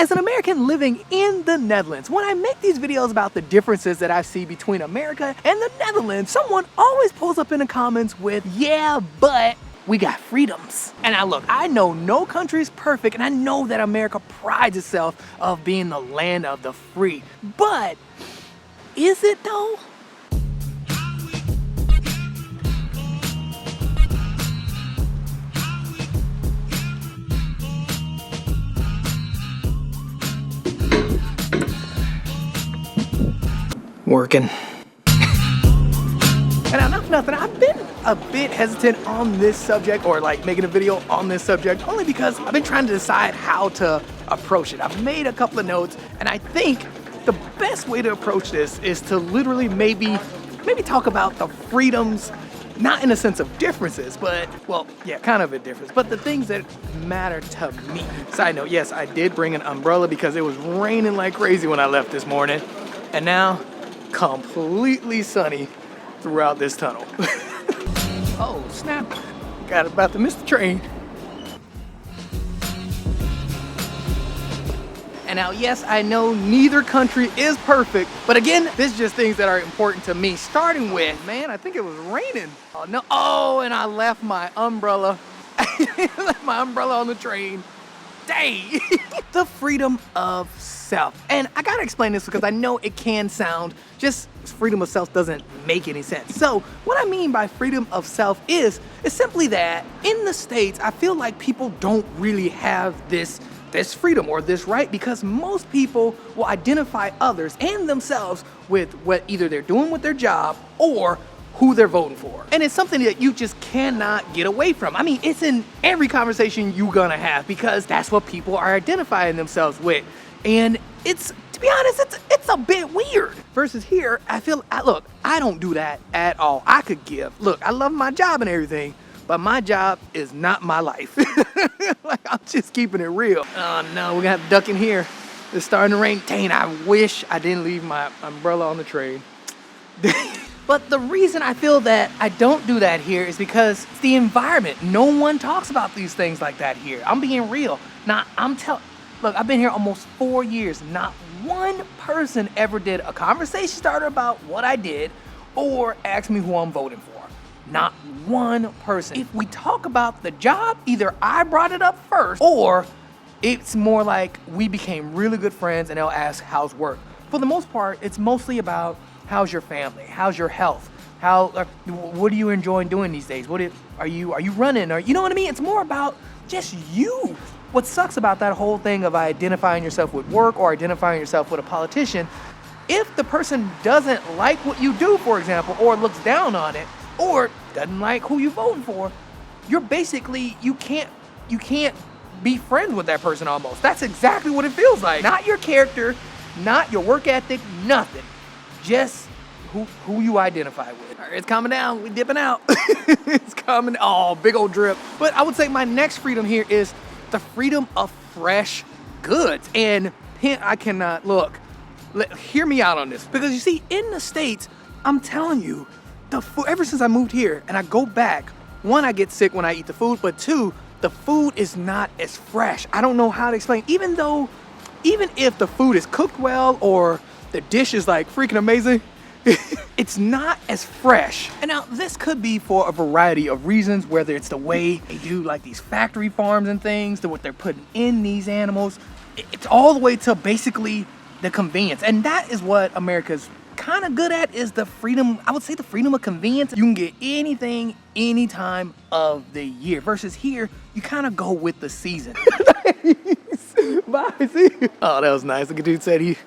as an American living in the Netherlands, when I make these videos about the differences that I see between America and the Netherlands, someone always pulls up in the comments with, yeah, but we got freedoms. And now look, I know no country is perfect, and I know that America prides itself of being the land of the free. But is it though? Working. And enough nothing, I've been a bit hesitant on this subject, or like making a video on this subject, only because I've been trying to decide how to approach it. I've made a couple of notes, and I think the best way to approach this is to literally maybe talk about the freedoms, not in a sense of differences, but, well, yeah, kind of a difference, but the things that matter to me. Side note, yes, I did bring an umbrella because it was raining like crazy when I left this morning, and now completely sunny throughout this tunnel. Oh snap, got about to miss the train. And now, yes, I know neither country is perfect, but again, this is just things that are important to me. Starting with, man, I think it was raining. Oh no, oh, and I left my umbrella. Left my umbrella on the train. Dang. The freedom of self. And I gotta explain this because I know it can sound, just freedom of self doesn't make any sense. So what I mean by freedom of self is simply that in the States, I feel like people don't really have this freedom or this right, because most people will identify others and themselves with what either they're doing with their job or who they're voting for. And it's something that you just cannot get away from. I mean, it's in every conversation you're gonna have, because that's what people are identifying themselves with. And it's, to be honest, it's a bit weird. Versus here, look, I don't do that at all. I could give. Look, I love my job and everything, but my job is not my life. Like, I'm just keeping it real. Oh no, we're gonna have to duck in here. It's starting to rain. Dang, I wish I didn't leave my umbrella on the train. But the reason I feel that I don't do that here is because it's the environment. No one talks about these things like that here. I'm being real. Now, look, I've been here almost 4 years. Not one person ever did a conversation starter about what I did or asked me who I'm voting for. Not one person. If we talk about the job, either I brought it up first, or it's more like we became really good friends and they'll ask, how's work? For the most part, it's mostly about, how's your family? How's your health? What are you enjoying doing these days? Are you running? Or, you know what I mean? It's more about just you. What sucks about that whole thing of identifying yourself with work or identifying yourself with a politician, if the person doesn't like what you do, for example, or looks down on it, or doesn't like who you're voting for, you're basically, you can't be friends with that person almost. That's exactly what it feels like. Not your character, not your work ethic, nothing. Just who you identify with. All right, it's coming down, we dipping out. It's coming, oh, big old drip. But I would say my next freedom here is the freedom of fresh goods. And I cannot, look, hear me out on this. Because you see, in the States, I'm telling you, the food, ever since I moved here and I go back, one, I get sick when I eat the food, but two, the food is not as fresh. I don't know how to explain. Even if the food is cooked well or the dish is like freaking amazing, it's not as fresh. And now this could be for a variety of reasons, whether it's the way they do like these factory farms and things, to what they're putting in these animals. It's all the way to basically the convenience. And that is what America's kind of good at, is the freedom, I would say the freedom of convenience. You can get anything, any time of the year. Versus here, you kind of go with the season. Bye, see? Oh, that was nice. The dude said he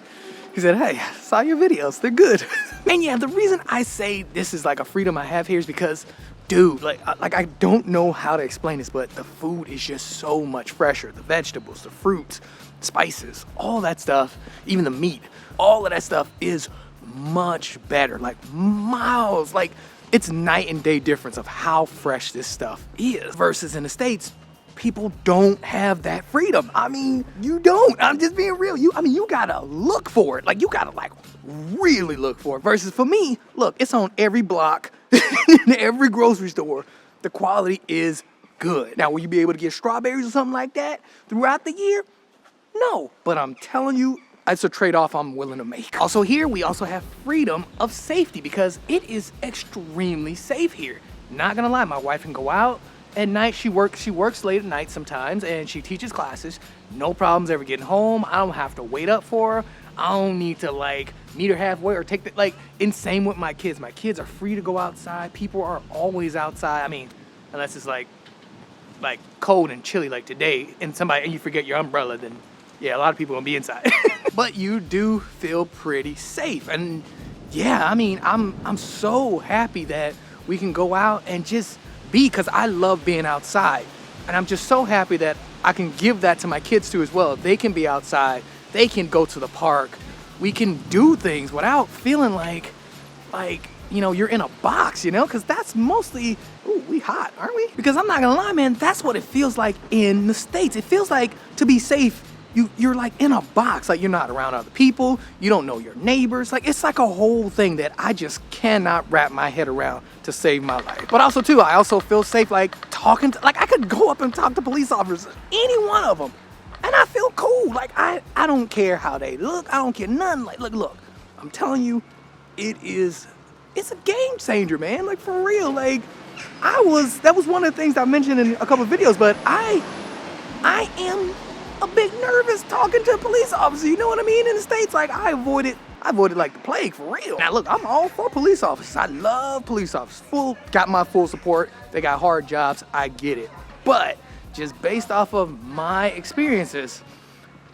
said, hey, I saw your videos, they're good. And yeah, the reason I say this is like a freedom I have here is because, dude, like I don't know how to explain this, but the food is just so much fresher. The vegetables, the fruits, spices, all that stuff, even the meat, all of that stuff is much better, like miles, like it's night and day difference of how fresh this stuff is. Versus in the States, people don't have that freedom. I mean, you don't. I'm just being real. You gotta look for it. Like, you gotta like really look for it. Versus for me, look, it's on every block, in every grocery store. The quality is good. Now, will you be able to get strawberries or something like that throughout the year? No, but I'm telling you, it's a trade-off I'm willing to make. Also here, we also have freedom of safety because it is extremely safe here. Not gonna lie, my wife can go out at night. She works late at night sometimes, and she teaches classes. No problems ever getting home. I don't have to wait up for her. I don't need to like meet her halfway or take the, like, insane with my kids. My kids are free to go outside. People are always outside. I mean, unless it's like cold and chilly like today and you forget your umbrella, then yeah, a lot of people gonna be inside. But you do feel pretty safe. And yeah, I mean, I'm so happy that we can go out and just be, because I love being outside. And I'm just so happy that I can give that to my kids too as well. They can be outside, they can go to the park, we can do things without feeling like, you know, you're in a box, you know, because that's mostly, ooh, we hot, aren't we? Because I'm not gonna lie, man, that's what it feels like in the States. It feels like, to be safe, you're like in a box, like you're not around other people, you don't know your neighbors. Like, it's like a whole thing that I just cannot wrap my head around to save my life. But also too, I also feel safe like talking to, like I could go up and talk to police officers, any one of them, and I feel cool. Like I don't care how they look, I don't care none. Like look, I'm telling you, it's a game changer, man. Like for real. Like that was one of the things I mentioned in a couple of videos, but I am a bit nervous talking to a police officer, you know what I mean? In the States, like I avoided like the plague, for real. Now look, I'm all for police officers. I love police officers. Got my full support. They got hard jobs, I get it. But just based off of my experiences,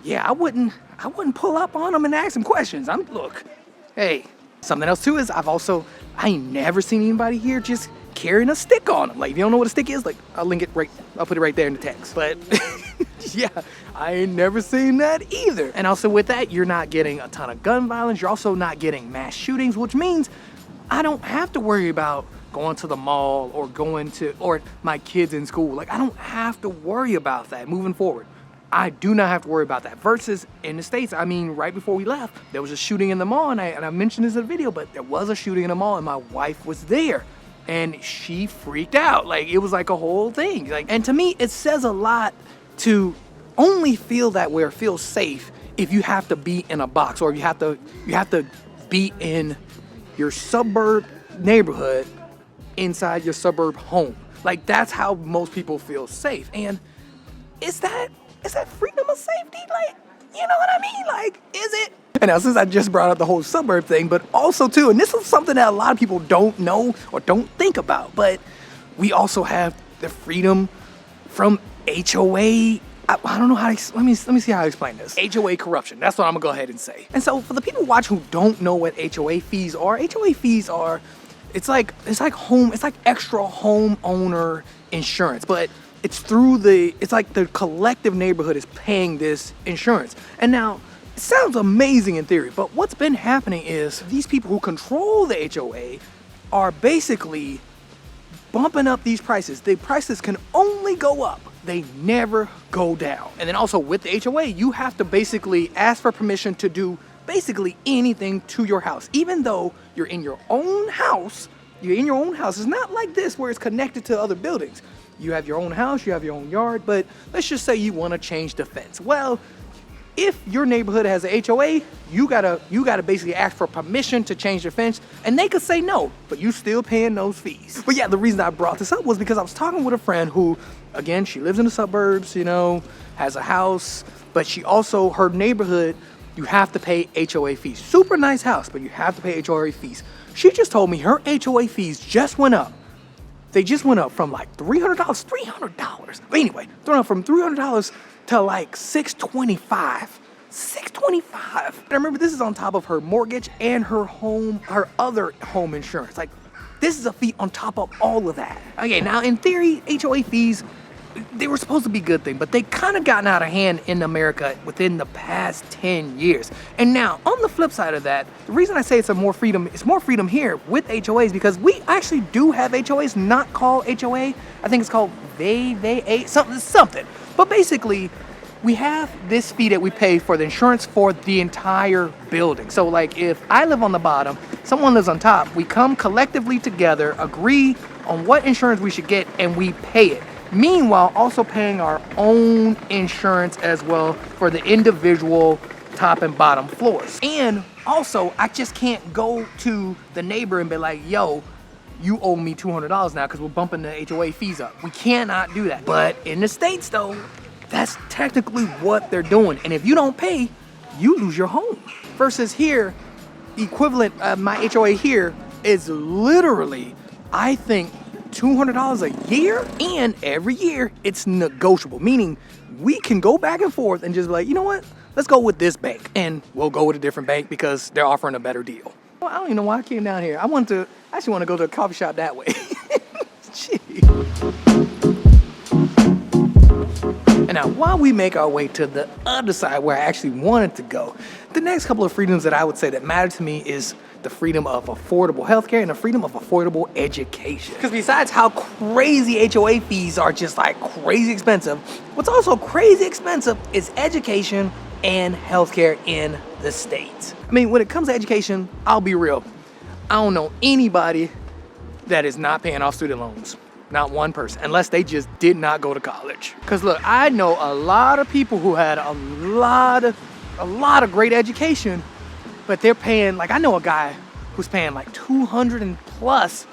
yeah, I wouldn't pull up on them and ask them questions. Look, hey, something else too is I ain't never seen anybody here just carrying a stick on them. Like, if you don't know what a stick is, like, I'll put it right there in the text. But yeah, I ain't never seen that either. And also with that, you're not getting a ton of gun violence. You're also not getting mass shootings, which means I don't have to worry about going to the mall or my kids in school. Like, I don't have to worry about that moving forward. I do not have to worry about that. Versus in the States, I mean, right before we left, there was a shooting in the mall, and I mentioned this in the video, but there was a shooting in the mall, and my wife was there. And she freaked out. Like, it was like a whole thing. Like, and to me, it says a lot to only feel that way or feel safe if you have to be in a box, or you have to be in your suburb neighborhood inside your suburb home. Like, that's how most people feel safe. And is that freedom of safety? Like, you know what I mean? Like, is it? And now, since I just brought up the whole suburb thing, but also too, and this is something that a lot of people don't know or don't think about, but we also have the freedom from HOA. I don't know how to, let me see how I explain this. HOA corruption, that's what I'm gonna go ahead and say. And so for the people watching who don't know what HOA fees are, it's like extra homeowner insurance, but it's like the collective neighborhood is paying this insurance. And now, it sounds amazing in theory, but what's been happening is these people who control the HOA are basically bumping up these prices. The prices can only go up. They never go down. And then also with the HOA, you have to basically ask for permission to do basically anything to your house. Even though you're in your own house, It's not like this where it's connected to other buildings. You have your own house, you have your own yard, but let's just say you want to change the fence. Well, if your neighborhood has a HOA, you gotta basically ask for permission to change the fence, and they could say no, but you still paying those fees. But yeah, the reason I brought this up was because I was talking with a friend who, again, she lives in the suburbs, you know, has a house, but her neighborhood, you have to pay HOA fees. Super nice house, but you have to pay HOA fees. She just told me her HOA fees just went up. They just went up from like $300. But anyway, they went up from $300 to like $625. And remember, this is on top of her mortgage and her other home insurance. Like, this is a fee on top of all of that. Okay, now in theory, HOA fees, they were supposed to be a good thing, but they kind of gotten out of hand in America within the past 10 years. And now, on the flip side of that, the reason I say it's more freedom here with HOAs, because we actually do have HOAs, not called HOA. I think it's called something. But basically, we have this fee that we pay for the insurance for the entire building. So like, if I live on the bottom, someone lives on top, we come collectively together, agree on what insurance we should get, and we pay it. Meanwhile, also paying our own insurance as well for the individual top and bottom floors. And also, I just can't go to the neighbor and be like, yo, you owe me $200 now because we're bumping the HOA fees up. We cannot do that. But in the States though, that's technically what they're doing. And if you don't pay, you lose your home. Versus here, equivalent of my HOA here is literally, I think, $200 a year, and every year it's negotiable, meaning we can go back and forth and just be like, you know what, let's go with this bank, and we'll go with a different bank because they're offering a better deal. Well, I don't even know why I came down here. I actually want to go to a coffee shop that way. And now, while we make our way to the other side where I actually wanted to go, the next couple of freedoms that I would say that matter to me is the freedom of affordable healthcare and the freedom of affordable education. Because besides how crazy HOA fees are just like crazy expensive, what's also crazy expensive is education and healthcare in the States. I mean, when it comes to education, I'll be real. I don't know anybody that is not paying off student loans. Not one person, unless they just did not go to college. Because look, I know a lot of people who had a lot of great education, but they're paying, like I know a guy who's paying like 200 and plus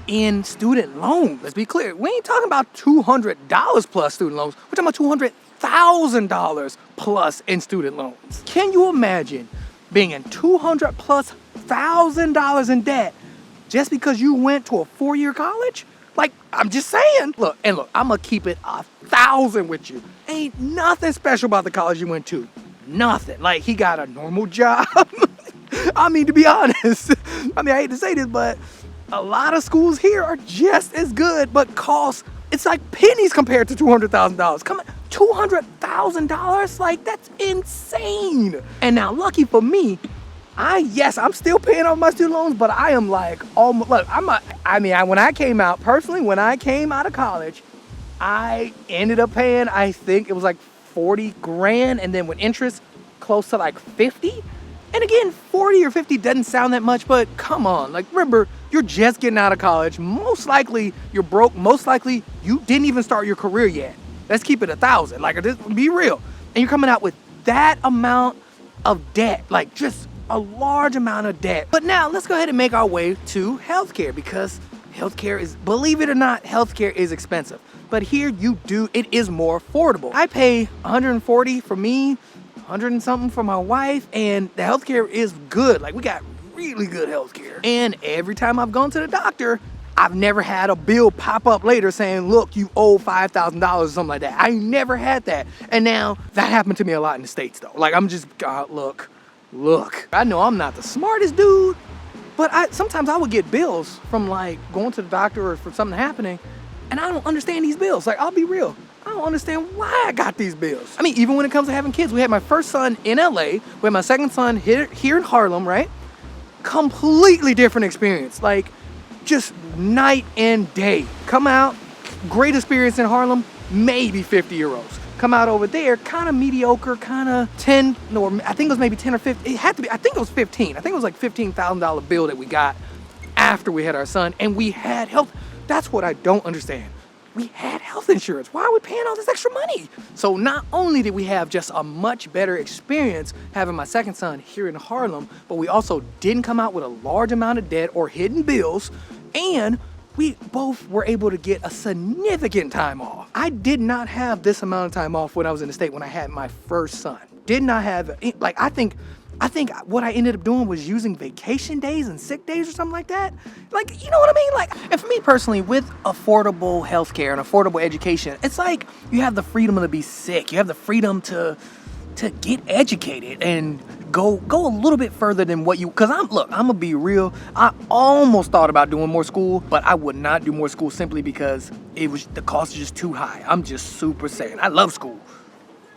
in student loans. Let's be clear, we ain't talking about $200 plus student loans. We're talking about $200,000 plus in student loans. Can you imagine being in $200 plus $1,000 in debt just because you went to a 4-year college? Like, I'm just saying. Look, I'm gonna keep it 1,000 with you. Ain't nothing special about the college you went to. Nothing. Like, he got a normal job. I mean, to be honest, I hate to say this, but a lot of schools here are just as good, but cost, it's like pennies compared to $200,000. Come on, $200,000? Like, that's insane. And now, lucky for me, I'm still paying off my student loans, but I am like almost, look, when I came out of college, I ended up paying, I think it was like 40 grand, and then with interest, close to like 50. And again, 40 or 50 doesn't sound that much, but come on, like remember, you're just getting out of college. Most likely you're broke. Most likely you didn't even start your career yet. Let's keep it 1,000, like be real. And you're coming out with that amount of debt, like just a large amount of debt. But now let's go ahead and make our way to healthcare, because healthcare is, believe it or not, healthcare is expensive. But here it is more affordable. I pay 140 for me, 100 and something for my wife, and the healthcare is good. Like, we got really good healthcare. And every time I've gone to the doctor, I've never had a bill pop up later saying, look, you owe $5,000 or something like that. I never had that. And now that happened to me a lot in the States though. Like, I'm just, look, I know I'm not the smartest dude, but sometimes I would get bills from like going to the doctor or for something happening, and I don't understand these bills. Like, I'll be real, I don't understand why I got these bills. I mean, even when it comes to having kids, we had my first son in LA, we had my second son here in Harlem, right? Completely different experience, like just night and day. Come out, great experience in Harlem, maybe 50 euros. Come out over there, kind of mediocre, kind of 10, or I think it was maybe 10 or 15. It had to be, I think it was 15. I think it was like $15,000 bill that we got after we had our son, and we had health. That's what I don't understand. We had health insurance. Why are we paying all this extra money? So not only did we have just a much better experience having my second son here in Harlem, but we also didn't come out with a large amount of debt or hidden bills, and we both were able to get a significant time off. I did not have this amount of time off when I was in the State when I had my first son. Did not have, like, I think what I ended up doing was using vacation days and sick days or something like that. Like, you know what I mean? Like, and for me personally, with affordable healthcare and affordable education, it's like you have the freedom to be sick. You have the freedom to get educated and go a little bit further than what you, because I'm gonna be real, I almost thought about doing more school, but I would not do more school simply because the cost is just too high. I'm just super saying, I love school,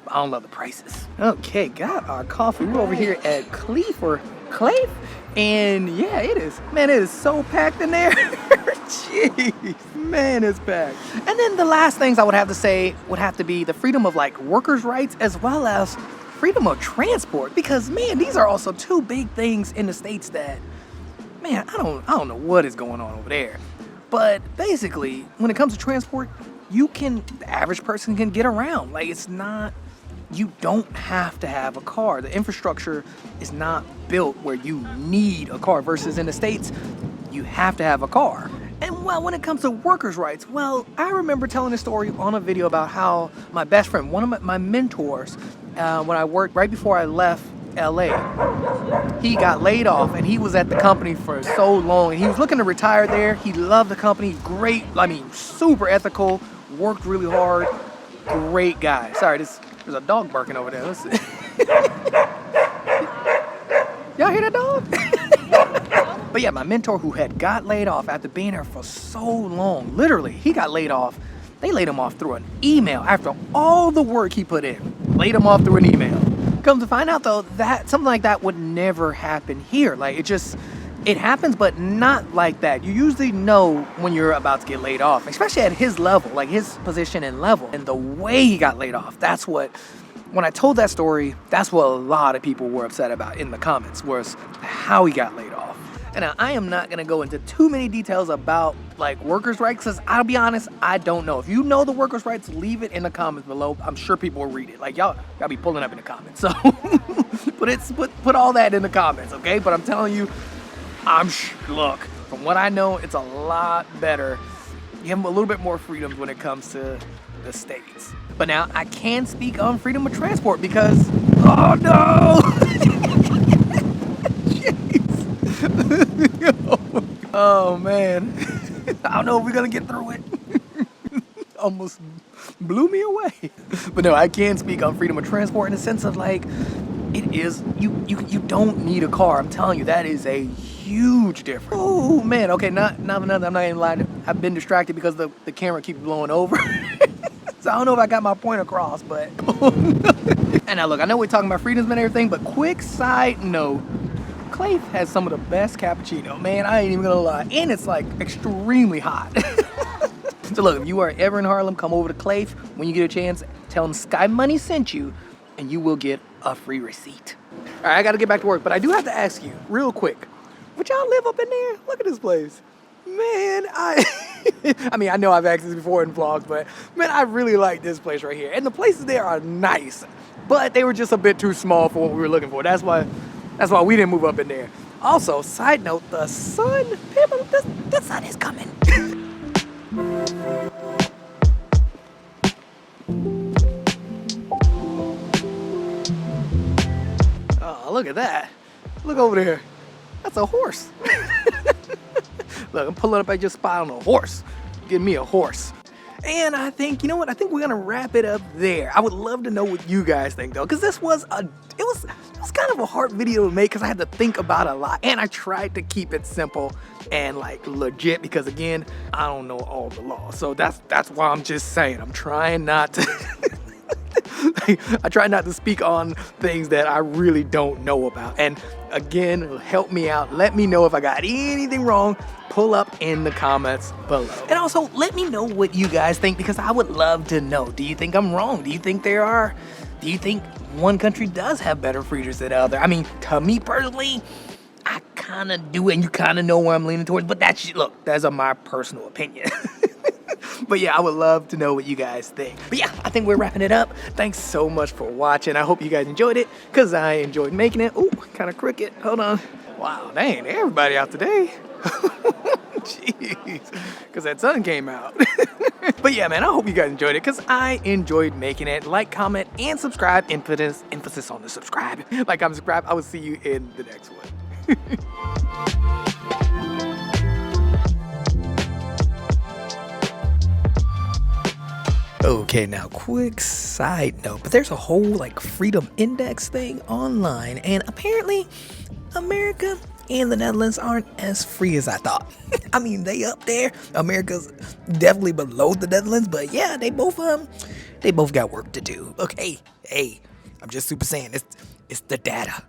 but I don't love the prices. Okay, got our coffee. We're over here at Cleef, and yeah, it is so packed in there. Jeez, man, it's packed. And then the last things I would have to say would have to be the freedom of like workers' rights, as well as freedom of transport, because man, these are also two big things in the States that, man, I don't know what is going on over there. But basically, when it comes to transport, the average person can get around. Like, it's not, you don't have to have a car. The infrastructure is not built where you need a car, versus in the States, you have to have a car. And well, when it comes to workers' rights, well, I remember telling a story on a video about how my best friend, one of my mentors, when I worked right before I left LA, he got laid off, and he was at the company for so long, and he was looking to retire there. He loved the company, great, I mean, super ethical, worked really hard, great guy. Sorry, there's a dog barking over there. Listen. Y'all hear that dog? But yeah, my mentor who had got laid off after being there for so long, literally, he got laid off. They laid him off through an email after all the work he put in. Laid him off through an email. Come to find out though, that something like that would never happen here. Like, it happens, but not like that. You usually know when you're about to get laid off, especially at his level, like his position and level. And the way he got laid off, that's what, when I told that story, that's what a lot of people were upset about in the comments, was how he got laid off. And now, I am not gonna go into too many details about like workers' rights, because I'll be honest, I don't know. If you know the workers' rights, leave it in the comments below. I'm sure people will read it. Like, y'all be pulling up in the comments. So put all that in the comments, okay? But I'm telling you, look, from what I know, it's a lot better. You have a little bit more freedoms when it comes to the States. But now, I can speak on freedom of transport because, oh no! Oh man, I don't know if we're gonna get through it. Almost blew me away. But no, I can speak on freedom of transport in the sense of like, it is, you don't need a car. I'm telling you, that is a huge difference. Oh man, okay, not another, I'm not even lying. I've been distracted because the camera keeps blowing over. So I don't know if I got my point across, but. And now look, I know we're talking about freedoms and everything, but quick side note, Clay has some of the best cappuccino, man, I ain't even gonna lie. And it's like extremely hot. So look, if you are ever in Harlem, come over to Clay. When you get a chance, tell him Sky Money sent you, and you will get a free receipt. All right, I gotta get back to work, but I do have to ask you real quick, would y'all live up in there? Look at this place. Man, I mean, I know I've asked this before in vlogs, but man, I really like this place right here. And the places there are nice, but they were just a bit too small for what we were looking for. That's why we didn't move up in there. Also, side note, the sun, people, the sun is coming. Oh, look at that. Look over there. That's a horse. Look, I'm pulling up at your spot on a horse. Give me a horse. And I think, you know what? I think we're gonna wrap it up there. I would love to know what you guys think though, because this was it was kind of a hard video to make because I had to think about a lot, and I tried to keep it simple and like legit because again, I don't know all the laws. So that's why I'm just saying I'm trying not to I try not to speak on things that I really don't know about. And again, help me out. Let me know if I got anything wrong. Pull up in the comments below. And also, let me know what you guys think because I would love to know. Do you think I'm wrong? Do you think one country does have better freedoms than the other? I mean, to me personally, I kind of do, and you kind of know where I'm leaning towards, but that's my personal opinion. But yeah, I would love to know what you guys think. But yeah, I think we're wrapping it up. Thanks so much for watching. I hope you guys enjoyed it, because I enjoyed making it. Ooh, kind of crooked. Hold on. Wow, dang, everybody out today. Jeez, because that sun came out. But yeah, man, I hope you guys enjoyed it, because I enjoyed making it. Like, comment, and subscribe. Emphasis on the subscribe. Like, comment, subscribe. I will see you in the next one. Okay, now quick side note, but there's a whole like freedom index thing online, and apparently America and the Netherlands aren't as free as I thought. I mean, they up there. America's definitely below the Netherlands, but yeah, they both got work to do. Okay, hey, I'm just super saying it's the data.